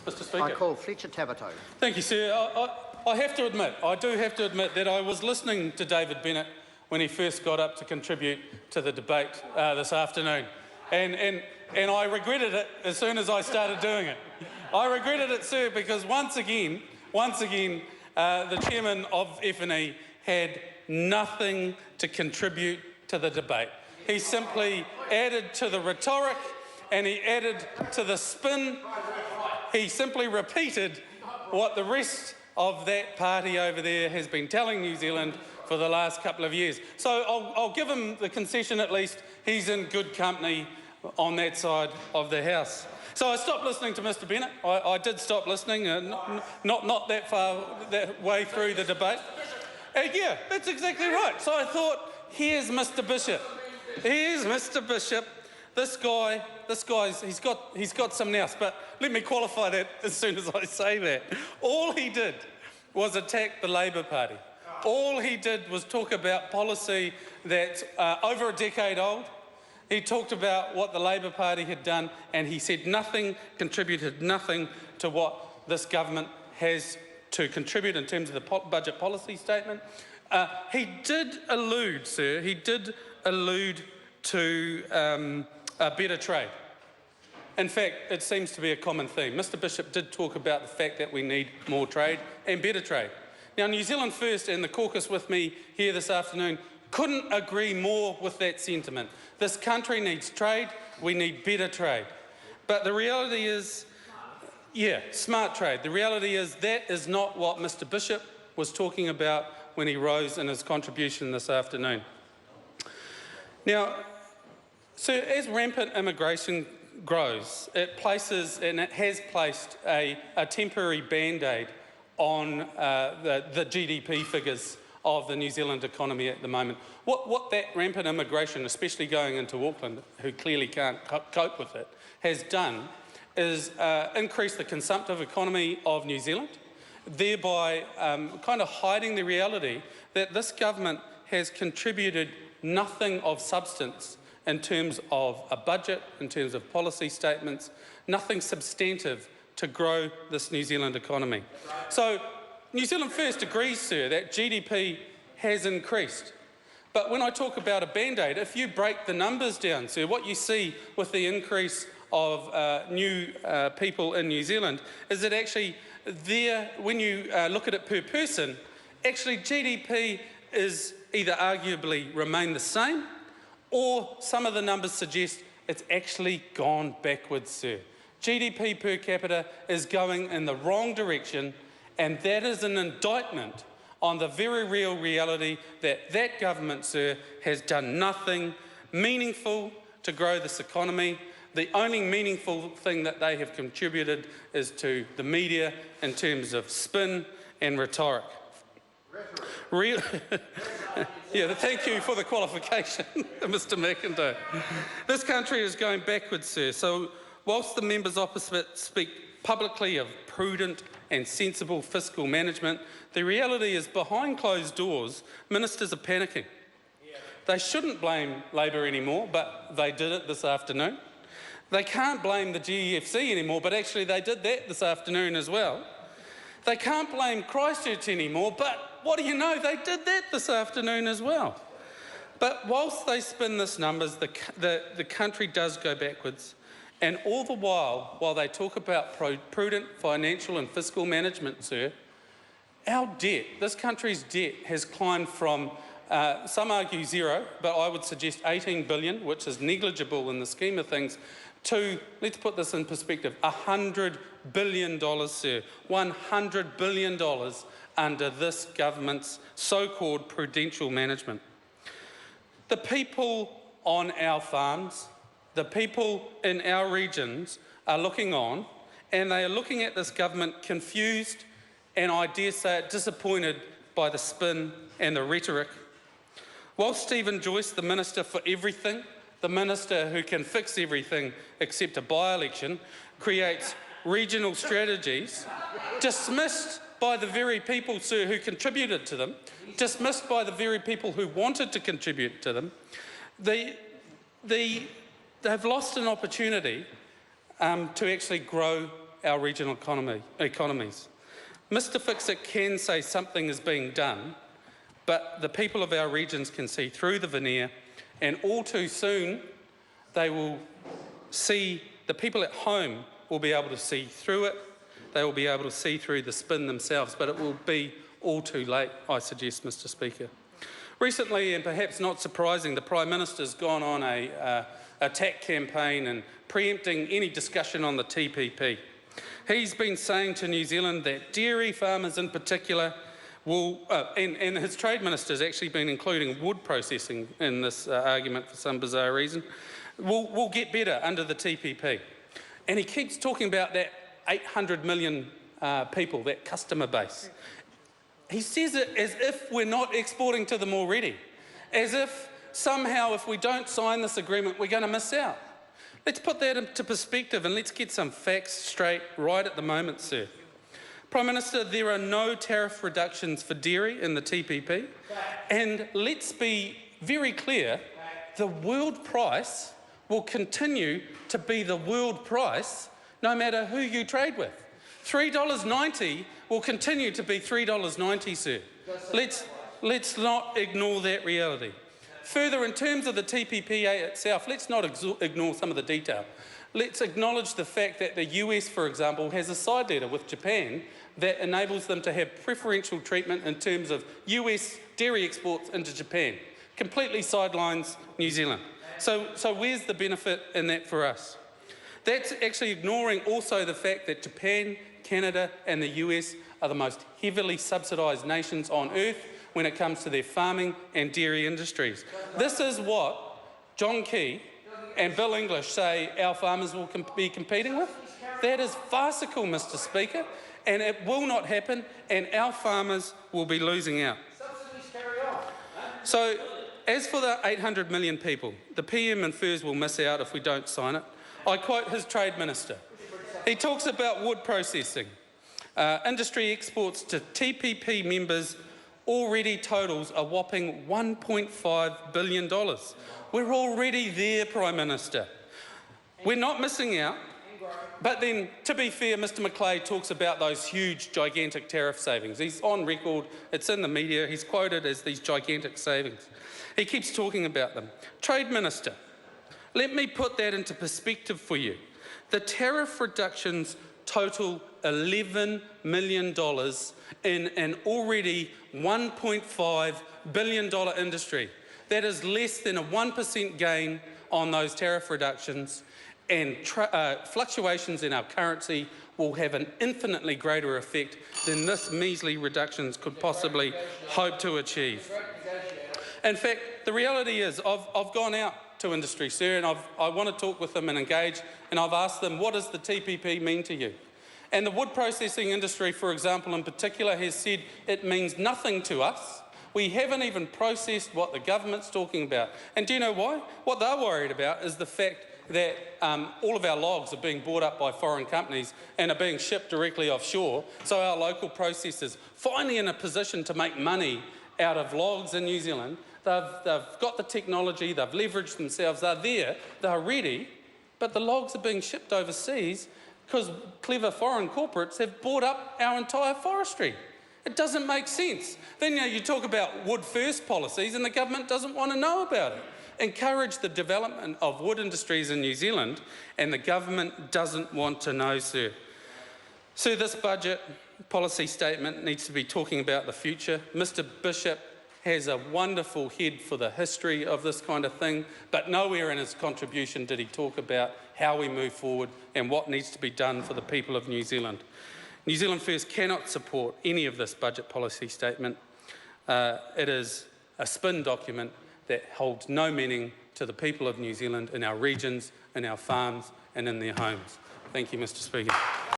Mr. Speaker. I call Fletcher Tabato. Thank you, sir. I have to admit, I do have to admit that I was listening to David Bennett when he first got up to contribute to the debate this afternoon. And I regretted it as soon as I started doing it. I regretted it, sir, because once again, the chairman of F&E had nothing to contribute to the debate. He simply added to the rhetoric and he added to the spin. He simply repeated what the rest of that party over there has been telling New Zealand for the last couple of years. So I'll give him the concession at least. He's in good company on that side of the House. So I stopped listening to Mr. Bennett. I did stop listening, not that way through the debate. Yeah, that's exactly right. So I thought, here's Mr. Bishop. Here's Mr. Bishop. This guy's he's got some nous, but let me qualify that as soon as I say that. All he did was attack the Labour Party. All he did was talk about policy that's over a decade old. He talked about what the Labour Party had done, and he said nothing, contributed nothing to what this government has to contribute in terms of the budget policy statement. He did allude, sir, to a better trade. In fact, it seems to be a common theme. Mr. Bishop did talk about the fact that we need more trade and better trade. Now, New Zealand First and the caucus with me here this afternoon couldn't agree more with that sentiment. This country needs trade, we need better trade. But the reality is, yeah, smart trade. The reality is that is not what Mr. Bishop was talking about when he rose in his contribution this afternoon. Now, so as rampant immigration grows, it places, and it has placed, a temporary band-aid on the GDP figures of the New Zealand economy at the moment. What that rampant immigration, especially going into Auckland, who clearly can't cope with it, has done is increase the consumptive economy of New Zealand, thereby kind of hiding the reality that this government has contributed nothing of substance in terms of a budget, in terms of policy statements, nothing substantive to grow this New Zealand economy. So New Zealand First agrees, sir, that GDP has increased. But when I talk about a band-aid, if you break the numbers down, sir, what you see with the increase of new people in New Zealand is that actually there, when you look at it per person, actually GDP is either arguably remained the same, or some of the numbers suggest it's actually gone backwards, sir. GDP per capita is going in the wrong direction, and that is an indictment on the very real reality that that government, sir, has done nothing meaningful to grow this economy. The only meaningful thing that they have contributed is to the media in terms of spin and rhetoric. Yeah, thank you for the qualification, Mr. McIntyre. This country is going backwards, sir. So whilst the members opposite speak publicly of prudent and sensible fiscal management, the reality is behind closed doors, ministers are panicking. They shouldn't blame Labor anymore, but they did it this afternoon. They can't blame the GEFC anymore, but actually they did that this afternoon as well. They can't blame Christchurch anymore, but what do you know, they did that this afternoon as well. But whilst they spin this numbers, the country does go backwards. And all the while they talk about prudent financial and fiscal management, sir, our debt, this country's debt, has climbed from, some argue zero, but I would suggest 18 billion, which is negligible in the scheme of things, to, let's put this in perspective, $100 billion, sir. $100 billion under this government's so-called prudential management. The people on our farms, the people in our regions are looking on, and they are looking at this government confused and, I dare say it, disappointed by the spin and the rhetoric. While Stephen Joyce, the Minister for Everything, the Minister who can fix everything except a by-election, creates regional strategies, dismissed by the very people, sir, who contributed to them, dismissed by the very people who wanted to contribute to them, they've lost an opportunity to actually grow our regional economies. Mr Fixit can say something is being done, but the people of our regions can see through the veneer, and all too soon they will see, the people at home will be able to see through it. They will be able to see through the spin themselves, but it will be all too late, I suggest, Mr Speaker. Recently, and perhaps not surprising, the Prime Minister's gone on a attack campaign and preempting any discussion on the TPP. He's been saying to New Zealand that dairy farmers in particular will, and his Trade Minister's actually been including wood processing in this argument for some bizarre reason, will get better under the TPP. And he keeps talking about that 800 million people, that customer base. He says it as if we're not exporting to them already, as if somehow if we don't sign this agreement, we're going to miss out. Let's put that into perspective and let's get some facts straight right at the moment, sir. Prime Minister, there are no tariff reductions for dairy in the TPP, and let's be very clear, the world price will continue to be the world price no matter who you trade with. $3.90 will continue to be $3.90, sir. Let's not ignore that reality. Further, in terms of the TPPA itself, let's not ignore some of the detail. Let's acknowledge the fact that the US, for example, has a side letter with Japan that enables them to have preferential treatment in terms of US dairy exports into Japan. Completely sidelines New Zealand. So where's the benefit in that for us? That's actually ignoring also the fact that Japan, Canada and the US are the most heavily subsidised nations on earth when it comes to their farming and dairy industries. This is what John Key and Bill English say our farmers will be competing with. That is farcical, Mr Speaker, and it will not happen, and our farmers will be losing out. So, as for the 800 million people, the PM infers we'll miss out if we don't sign it. I quote his Trade Minister. He talks about wood processing. Industry exports to TPP members already totals a whopping $1.5 billion. We're already there, Prime Minister. We're not missing out. But then, to be fair, Mr McLeod talks about those huge, gigantic tariff savings. He's on record, it's in the media, he's quoted as these gigantic savings. He keeps talking about them. Trade Minister, let me put that into perspective for you. The tariff reductions total $11 million in an already $1.5 billion industry. That is less than a 1% gain on those tariff reductions, and fluctuations in our currency will have an infinitely greater effect than this measly reductions could possibly hope to achieve. In fact, the reality is I've gone out to industry, sir, and I want to talk with them and engage, and I've asked them, what does the TPP mean to you? And the wood processing industry, for example, in particular, has said it means nothing to us. We haven't even processed what the government's talking about. And do you know why? What they're worried about is the fact that all of our logs are being bought up by foreign companies and are being shipped directly offshore, so our local processors finally in a position to make money out of logs in New Zealand. They've got the technology, they've leveraged themselves, they're there, they're ready, but the logs are being shipped overseas because clever foreign corporates have bought up our entire forestry. It doesn't make sense. Then you talk about wood first policies and the government doesn't want to know about it. Encourage the development of wood industries in New Zealand and the government doesn't want to know, sir. Sir, this budget policy statement needs to be talking about the future. Mr Bishop has a wonderful head for the history of this kind of thing, but nowhere in his contribution did he talk about how we move forward and what needs to be done for the people of New Zealand. New Zealand First cannot support any of this budget policy statement. It is a spin document that holds no meaning to the people of New Zealand in our regions, in our farms and in their homes. Thank you, Mr Speaker.